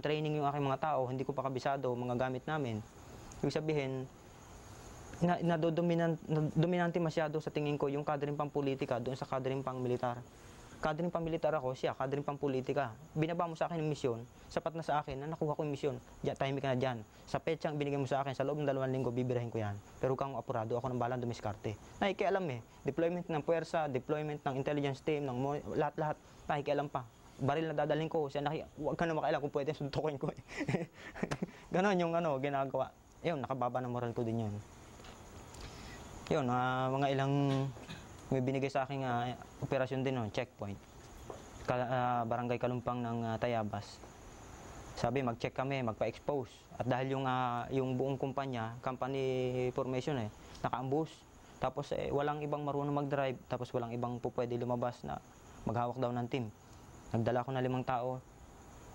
training yung aking mga tao, hindi ko pa kabisado mga gamit namin. Ibig sabihin, dominante masyado sa tingin ko yung kadring pang politika doon sa kadring pang militar. Kadring pang militar ako, siya, kadring pang politika. Binaba mo sa akin ng misyon, sapat na sa akin na nakuha ko yung misyon. Diyan, tahimik ka na dyan. Sa petsang binigay mo sa akin, sa loob ng 2 linggo, bibirahin ko yan. Pero kung apurado, ako ng balang dumiskarte. Nakikialam eh. Deployment ng puwersa, deployment ng intelligence team, ng lahat-lahat, nakikialam pa. Baril na dadaling ko, huwag ka na makailan kung pwede suntukin ko eh. Ganon yung ginagawa. Yun, nakababa ng moral ko din yun. Yun, mga ilang may binigay sa aking operasyon din, checkpoint. Barangay Kalumpang ng Tayabas. Sabi, mag-check kami, magpa-expose. At dahil yung buong kumpanya, company formation naka-ambush. Tapos walang ibang marunong mag-drive, tapos walang ibang pwede lumabas na maghawak daw ng team. Nagdala ko na 5 tao.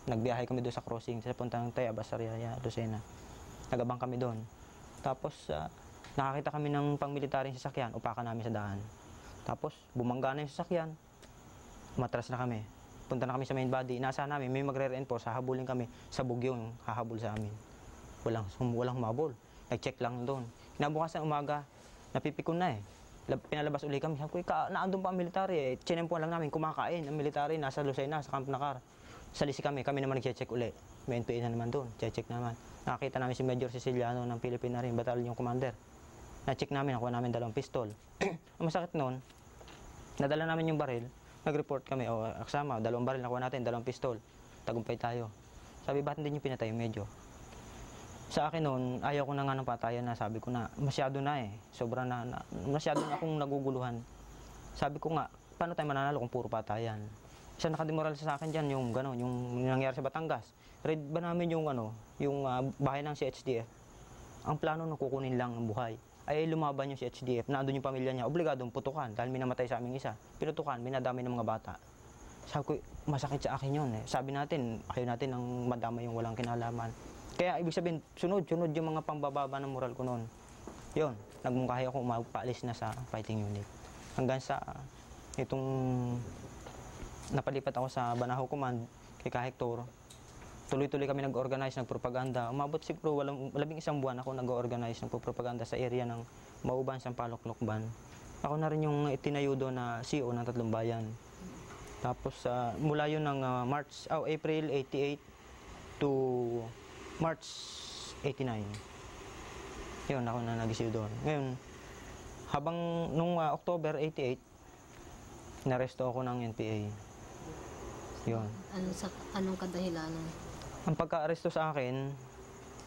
Nagbiyahe kami doon sa crossing, sa puntang Tayabas, Sariaya, Lucena. Nagabang kami doon. Tapos, nakakita kami ng pang-militaring sasakyan, upakan namin sa daan. Tapos, bumangga na yung sasakyan, matras na kami. Punta na kami sa main body, inaasahan namin, may magre-reinforce, hahabulin kami sa bugyo yung hahabol sa amin. Walang humabol. Nag-check lang doon. Kinabukasan umaga, napipikon na eh. Pinalabas uli kami. Sabi ko, naandun pa ang military eh. Chinempo lang namin, kumakain. Ang military, nasa Lucena, sa Camp Nacar. Salisi kami naman nag-check uli. May NPA na naman doon, check naman. Nakakita namin si Major Siciliano ng Philippine Marine Battalion Commander. Na-check namin, nakuha namin 2 pistol. Ang masakit noon, nadala namin yung baril, nag-report kami, aksama, 2 baril nakuha natin, 2 pistol. Tagumpay tayo. Sabi, ba't hindi nyo pinatay yung Medyo? Sa akin noon, ayaw ko na nga ng patayan na, sabi ko na, masyado na eh. Sobra na masyado na akong naguguluhan. Sabi ko nga, paano tayo mananalo kung puro patayan? Isa nakademoral sa akin dyan, yung nangyari sa Batangas. Read ba namin yung bahay ng CHDF? Ang plano nung kukunin lang ang buhay. Ay lumaban yung CHDF, naandun yung pamilya niya, obligadong putukan dahil minamatay sa aming isa. Pinutukan, minadamay ng mga bata. Sabi ko, masakit sa akin yun eh. Sabi natin, ayaw natin ang madamay yung walang kinalaman. Kaya ibig sabihin, sunod yung mga pambababa ng moral ko noon. Yun, nagmungkahi ako magpaalis na sa fighting unit. Hanggang sa itong napalipat ako sa Banahaw Command kay Ka-Hector. Tuloy-tuloy kami nag-organize ng propaganda. Umabot siguro 11 buwan ako nag-organize ng propaganda sa area ng Mauban, Sampaloc, Lokban. Ako na rin yung itinayo doon na CEO ng 3 bayan. Tapos mula yun ng April 88 to March 89. Yun, ako na nag-CEO doon. Ngayon, habang nung October 88, naresto ako ng NPA. Yun. Anong kadahilanan? Ang pagka-aresto sa akin,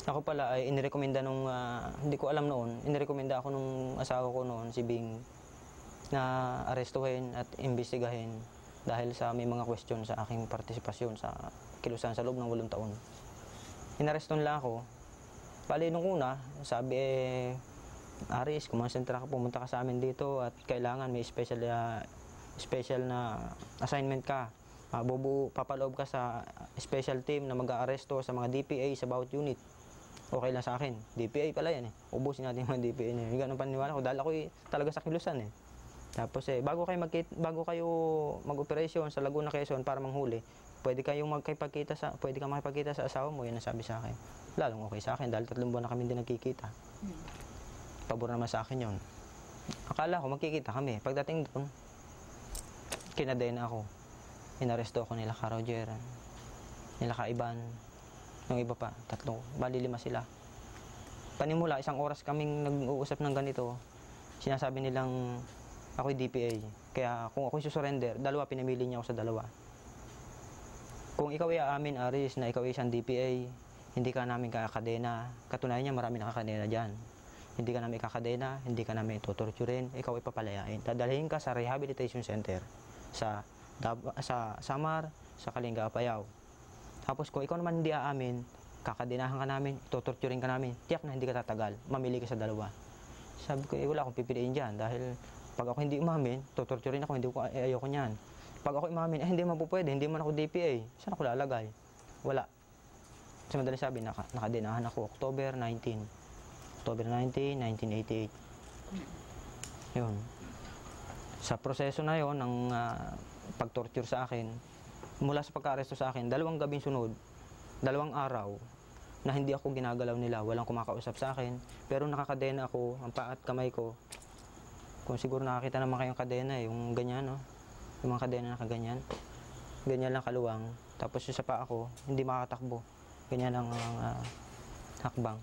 ako pala ay inirekomenda nung, hindi ko alam noon, inirekomenda ako nung asawa ko noon, si Bing, na arestuhin at imbestigahin dahil sa may mga question sa aking partisipasyon sa kilusan sa loob ng 8 taon. Inaresto nila ako. Bali nung una, sabi Aris, kumonsentra ka, pumunta ka sa amin dito at kailangan may special na assignment ka. Papaloob ka sa special team na mag-aaresto sa mga DPA sa bawat unit. Okay lang sa akin. DPA pala yan eh. Ubusin natin yung mga DPA niya. Yung ganun paniwala ko dahil ako talaga sa kilusan eh. Tapos bago kayo mag-operasyon sa Laguna, Quezon para manghuli, pwede ka makipagkita sa asawa mo, yan ang sabi sa akin. Lalong okay sa akin dahil 3 buwan na kami din nagkikita. Pabor naman sa akin yun. Akala ko magkikita kami. Pagdating doon, kinadayin ako. Inaresto ako nila Ka Roger, nila Ka Iban, yung iba pa, 3, bali 5 sila. Panimula, 1 oras kaming nag-uusap ng ganito, sinasabi nilang ako'y DPA. Kaya kung ako'y susurrender, 2 pinamili niya ako sa 2. Kung ikaw ay aamin, Aris, na ikaw ay isang DPA, hindi ka namin kakadena. Katunayan niya, marami nakakadena dyan. Hindi ka namin kakadena, hindi ka namin tutorturin, ikaw ay papalayain. Dadalhin ka sa rehabilitation center sa Samar, sa Kalinga, Apayao. Tapos kung ikaw naman hindi aamin, kakadenahan ka namin, tutorturin ka namin, tiyak na hindi ka tatagal, mamili ka sa 2. Sabi ko, wala akong pipiliin dyan dahil pag ako hindi umamin, tutorturin ako, ayoko niyan. Pag ako umamin, hindi man po pwede, hindi man ako DPA, saan ako lalagay? Wala. Sa madaling sabi, nakadenahan ako October 19, 1988. Yun. Sa proseso na yon ng pag-torture sa akin, mula sa pagka-aresto sa akin, 2 gabing sunod, 2 araw na hindi ako ginagalaw nila, walang kumakausap sa akin, pero nakakadena ako, ang paa at kamay ko. Kung siguro nakakita naman kayong kadena, yung ganyan, no? Yung mga kadena na kaganyan. Ganyan lang kaluwang. Tapos yung sa paa ko, hindi makakatakbo. Ganyan lang ang hakbang.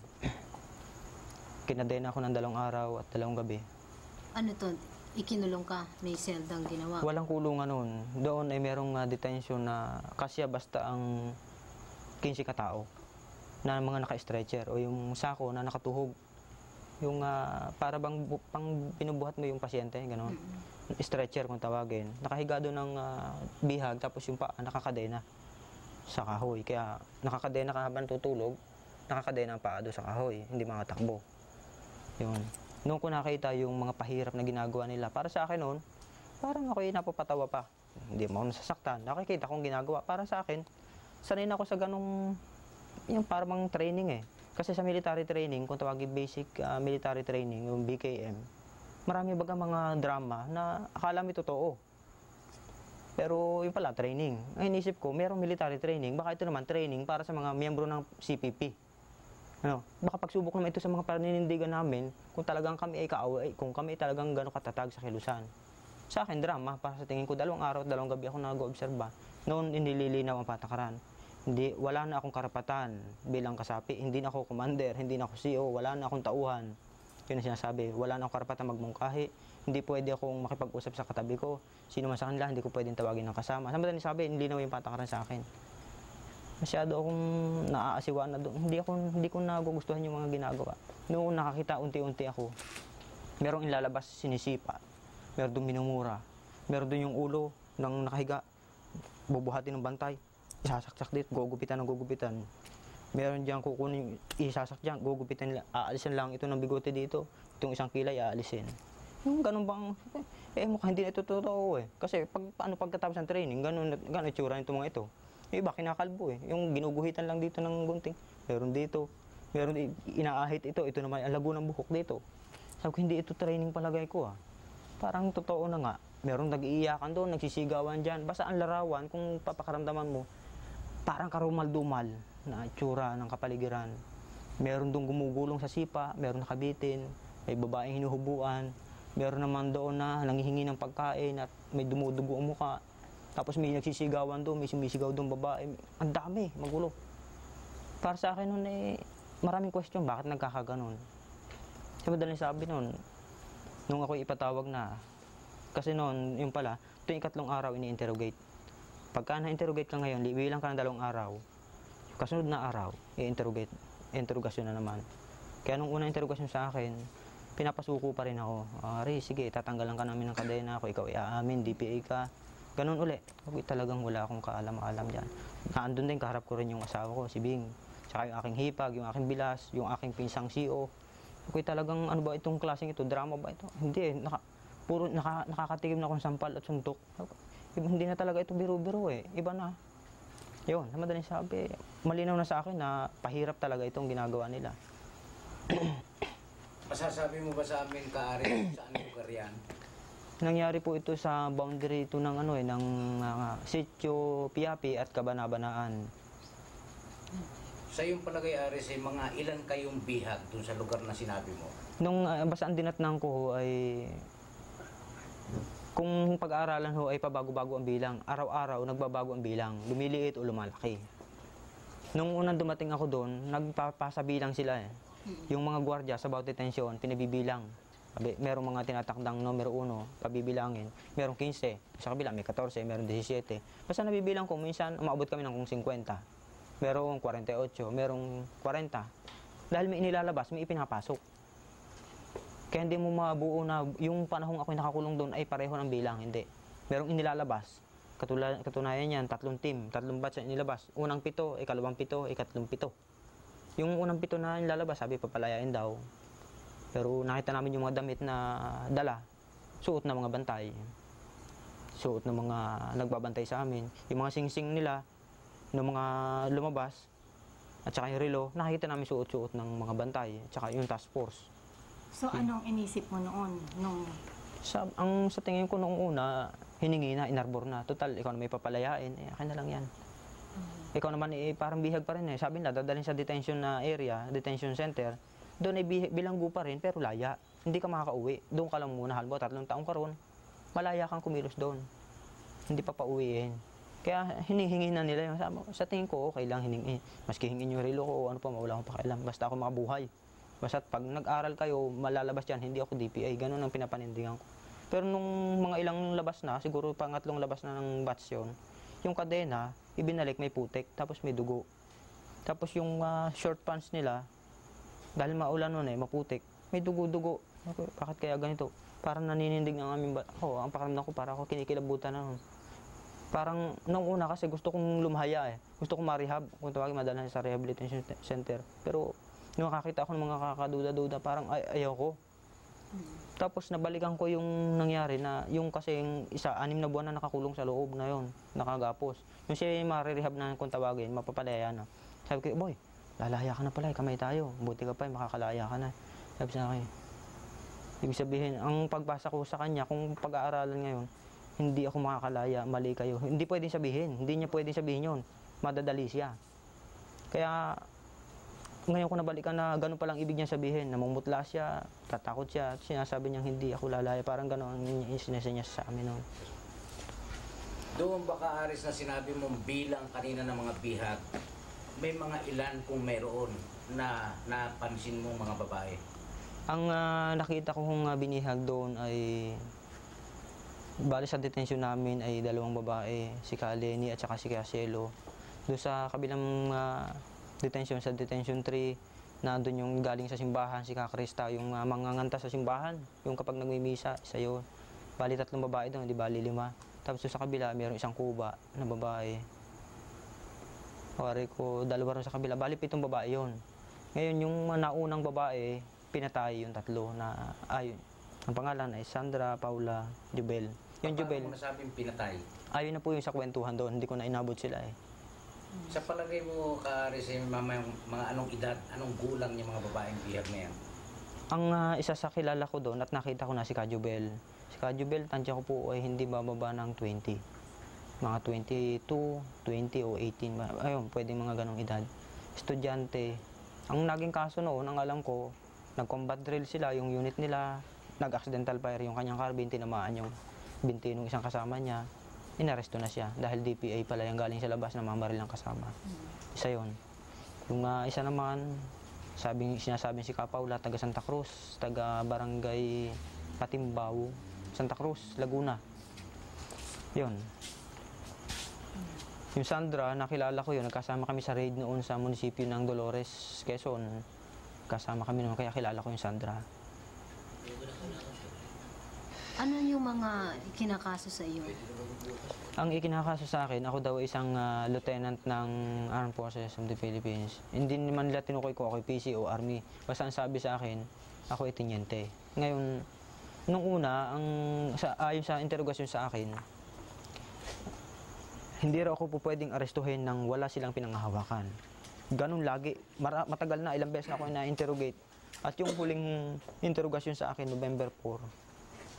Kinadena ako ng 2 araw at 2 gabi. Ano to? Ikinulong ka? May seldang ginawa? Walang kulungan noon. Doon ay merong detention na kasya basta ang 15 katao na mga naka-stretcher o yung sako na nakatuhog. Yung para bang pang binubuhat mo yung pasyente, gano'n. Stretcher kung tawagin. Nakahiga doon ng bihag tapos yung paa nakakadena sa kahoy. Kaya nakakadena ka habang tutulog, nakakadena ang paa doon sa kahoy, hindi makatakbo. Yun. Noong ko nakita yung mga pahirap na ginagawa nila, para sa akin noon, parang ako'y napapatawa pa. Hindi mo ako nasasaktan. Nakikita kong ginagawa. Para sa akin, sanay na ako sa ganong, yung parang training eh. Kasi sa military training, kung tawagin basic military training, yung BKM, marami baga mga drama na akala mo totoo. Pero yung pala, training. Ang inisip ko, mayroong military training, baka ito naman training para sa mga miyembro ng CPP. Ano, baka pagsubok naman ito sa mga paninindigan namin kung talagang kami ay kaaway, kung kami talagang gano'ng katatag sa kilusan. Sa akin, drama. Para sa tingin ko, 2 araw at 2 gabi ako nag-oobserba. Noon, nililinaw ang patakaran. Wala na akong karapatan bilang kasapi. Hindi na ako commander, hindi na ako CEO, wala na akong tauhan. Yun ang sinasabi. Wala na akong karapatan magmungkahi. Hindi pwede akong makipag-usap sa katabi ko. Sino man sa kanila, hindi ko pwedeng tawagin ng kasama. Sa madaling sabi, nilinaw yung patakaran sa akin. Masyado akong naaasiwa na doon. Hindi ko nagugustuhan yung mga ginagawa. Noong nakakita unti-unti ako, merong ilalabas sinisipa, meron doon minumura, meron doon yung ulo ng nakahiga, bubuhatin ng bantay, isasaksak dito, gugupitan ng gugupitan. Meron diyan kukunin, isasak diyan, gugupitan, aalisin lang ito ng bigote dito, itong isang kilay aalisin. Yung ganun bang, mukhang hindi na ito totoo eh. Kasi pagkatapos ng training, ganun itsura nito mga ito. Yung iba, kinakalbo eh. Yung ginuguhitan lang dito ng gunting. Meron dito. Meron inaahit ito. Ito naman ang lago ng buhok dito. Sabi ko, hindi ito training palagay ko ah. Parang totoo na nga. Meron nag-iiyakan doon, nagsisigawan dyan. Basta ang larawan, kung papakaramdaman mo, parang karumal-dumal na itsura ng kapaligiran. Meron doon gumugulong sa sipa, meron nakabitin, may babaeng hinuhubuan, meron naman doon na nangihingi ng pagkain at may dumudugo ang muka. Tapos may nagsisigawan doon, may sumisigaw doon babae. Ang dami, magulo. Para sa akin noon maraming question, bakit nagkakaganon? Kasi madaling sabi noon, nung ako ipatawag na, kasi noon, yung pala, ito yung 3 araw ini-interrogate. Pagka na-interrogate ka ngayon, bilang ka ng 2 araw, kasunod na araw, i-interrogate. Interrogasyon na naman. Kaya nung unang interrogasyon sa akin, pinapasuko pa rin ako. Sige, tatanggalan ka namin ng kadena, ako ikaw i-aamin, DPA ka. Ganun uli. Talagang wala akong kaalam-alam dyan. Naandun din, kaharap ko rin yung asawa ko, si Bing. Tsaka yung aking hipag, yung aking bilas, yung aking pinsang CEO. Talagang ano ba itong klaseng ito? Drama ba ito? Hindi. Puro nakakatikim na akong sampal at suntok. Hindi na talaga ito biro-biro eh. Iba na. Yun, na madaling sabi. Malinaw na sa akin na pahirap talaga itong ginagawa nila. Masasabi mo ba sa amin, Kaari, saan lugar yan? Nangyari po ito sa boundary ito ng ng Sitio Piapi at Kabanabanaan. Sa iyong palagay, Ari, sa mga ilan kayong bihag dun sa lugar na sinabi mo? Nung basta ang dinatnang ko ho ay kung pag-aaralan ho ay pabago-bago ang bilang. Araw-araw nagbabago ang bilang, lumiliit o lumalaki. Nung unang dumating ako doon, nagpapasabilang sila eh. Yung mga gwardiya sa bawat detention, pinabibilang. Merong mga tinatakdang numero 1, pabibilangin. Merong 15, sa kabila may 14, merong 17. Basta nabibilang ko, minsan umaabot kami ng kung 50. Merong 48, merong 40. Dahil may inilalabas, may ipinapasok. Kaya hindi mo mabuo na yung panahong ako'y nakakulong doon ay pareho ng bilang, hindi. Merong inilalabas. Katunayan yan, 3 team, 3 batch ang inilabas. Unang 7, ikalawang 7, ikatlong 7. Yung unang 7 na nilalabas, sabi papalayain daw. Pero nakita namin yung mga damit na dala, suot na mga bantay. Suot na mga nagbabantay sa amin. Yung mga sing-sing nila, ng mga lumabas, at saka yung relo, nakikita namin suot-suot ng mga bantay, at saka yung task force. So anong inisip mo noon? Sa tingin ko noong una, hiningi na, inarbor na. Total, ikaw na may papalayain, akin na lang yan. Ikaw naman parang bihag pa rin eh. Sabi nila, dadalhin sa detention na area, detention center. Doon ay bilanggo pa rin, pero laya. Hindi ka makakauwi. Doon ka lang muna. Halimbawa, 3 taong ka ron, malaya kang kumilos doon. Hindi pa pauwiin. Kaya hinihingi na nila yun. Sa tingin ko, okay lang hiningi. Maski hingin yung relo ko o ano pa, wala akong pakialam. Basta ako makabuhay. Basta pag nag-aral kayo, malalabas yan, hindi ako DPI. Ganun ang pinapanindigan ko. Pero nung mga ilang labas na, siguro pangatlong labas na ng batch yun, yung kadena, ibinalik may putik, tapos may dugo. Tapos yung short pants nila, dahil maulan nun maputik, may dugo-dugo. Bakit kaya ganito? Parang naninindig ng aming ang pakiramdam ko, parang ako kinikilabutan na nun. Parang nung una kasi gusto kong lumahaya Gusto kong ma-rehab, kung tawagin madalhan sa rehabilitation center. Pero nung nakakita ako ng mga kakaduda-duda, parang ayaw ko. Tapos nabalikan ko yung nangyari na yung kasing 6 na buwan na nakakulong sa loob na yon, nakagapos. Yung siya ma-rehab na kung tawagin, mapapalaya na. Sabi ko, boy, lalaya ka na pala, kamay tayo. Buti ka pa, makakalaya ka na. Sabi sa akin. Ibig sabihin, ang pagbasa ko sa kanya, kung pag-aaralan ngayon, hindi ako makakalaya, mali kayo. Hindi pwedeng sabihin, hindi niya pwedeng sabihin yon. Madadali siya. Kaya, ngayon ko nabalikan na gano'n palang ibig niya sabihin, namumutla siya, tatakot siya, at sinasabi niya hindi ako lalaya, parang gano'n ang sinasya niya sa amin noon. Doon baka Aris na sinabi mong bilang kanina ng mga bihag, may mga ilan kung meron na napansin mong mga babae? Ang nakita ko kung binihag doon ay, bali sa detention namin ay 2 babae, si Kaleni at saka si Cielo. Doon sa kabilang detention, sa detention 3, nandun yung galing sa simbahan, si Kakrista, yung manganganta sa simbahan, yung kapag nagmimisa, isa yun. Bali 3 babae doon, di bali 5. Tapos sa kabila, mayroong 1 Kuba na babae. Pare ko, 2 rin sa kabila, bali 7 babae yun. Ngayon, yung naunang babae, pinatay yung 3 na, ang pangalan ay Sandra, Paula, Jubel. Yung Jubel, Paano mo nasabing pinatay? ayun na po yung sa kwentuhan doon, hindi ko na inabot sila eh. Sa palagay mo, Aris, mga anong edad, anong gulang yung mga babaeng bihag na yan? Ang isa sa kilala ko doon at nakita ko na si Kajubel. Si Kajubel, tansya ko po ay hindi bababa ng 20. Mga 22, 20 o 18. Ayun, pwedeng mga ganong edad. Estudyante. Ang naging kaso noon, ang alam ko, nag-combat drill sila, yung unit nila, nag-accidental fire yung kanyang carbine, tinamaan yung binti ng isang kasama niya. Inaresto na siya dahil DPA pala yung galing sa labas na mamaril ang kasama. Isa yun. Yung isa naman, sinasabing si Kapaula, taga Santa Cruz, taga Barangay Patimbaw, Santa Cruz, Laguna. Yun. Yung Sandra, nakilala ko yun, nagkasama kami sa raid noon sa munisipyo ng Dolores, Quezon. Kasama kami noon, kaya kilala ko yung Sandra. Ano yung mga kinakaso sa iyo? Ang ikinakaso sa akin, ako daw isang lieutenant ng Armed Forces of the Philippines. Hindi naman nila tinukoy ko ako PC o Army. Basta ang sabi sa akin, ako ay teniente. Ngayon, nung una, ayon sa interogasyon sa akin, hindi raw ako po pwedeng arestuhin nang wala silang pinanghahawakan. Ganun lagi. Matagal na, ilang beses na ako na-interrogate. At yung huling interogasyon sa akin, November 4,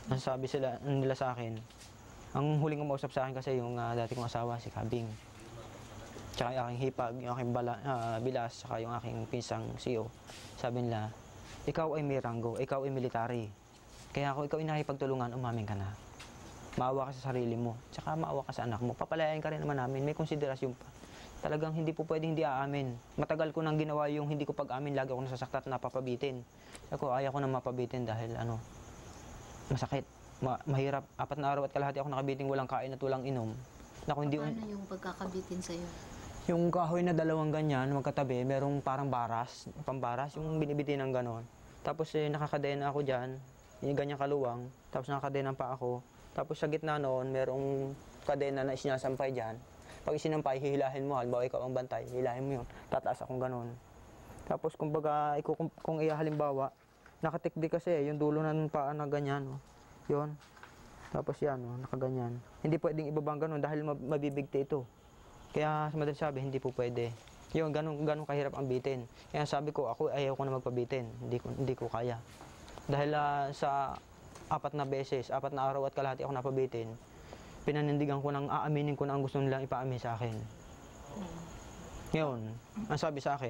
ang sabi nila sa akin, ang huling umausap sa akin kasi yung dati kong asawa, si Kabing. Tsaka yung aking hipag, yung aking bilas, tsaka yung aking pinsang CEO. Sabi nila, ikaw ay may ranggo, ikaw ay military. Kaya kung ikaw ay nakipagtulungan, umamin ka na. Maawa ka sa sarili mo, tsaka maawa ka sa anak mo. Papalayain ka rin naman namin, may konsiderasyon pa. Talagang hindi po pwedeng hindi aamin. Matagal ko nang ginawa yung hindi ko pag-amin, lagi ako nasasaktat na napapabitin. Ako, ayaw ko na mapabitin dahil masakit. Mahirap. 4 na araw at kalahati ako nakabiting walang kain at walang inom. Paano yung pagkakabitin sa'yo? Yung kahoy na 2 ganyan, magkatabi, merong parang baras, pambaras, yung binibitin ng ganon. Tapos nakakadena ako dyan, yung ganyan kaluwang, tapos nakakadena pa ako. Tapos sa gitna noon, merong kadena na isinasampay dyan. Pag isinampay, hihilahin mo, halimbawa ikaw ang bantay, hihilahin mo yun, tataas akong ganon. Tapos kumbaga, kung halimbawa, nakatikdi kasi yung dulo ng paa na ganyan, yun. Tapos yan, nakaganyan. Hindi pwedeng ibabang ganun dahil mabibigti ito. Kaya sa madaling sabi, hindi po pwede. Yun, ganun kahirap ang bitin. Kaya sabi ko, ako ayaw ko na magpabitin. Hindi ko kaya. Dahil sa 4 na beses, 4 na araw at kalahati ako napabitin, pinanindigan ko nang aaminin ko na ang gusto nilang ipaamin sa akin. Ngayon, ang sabi sa akin,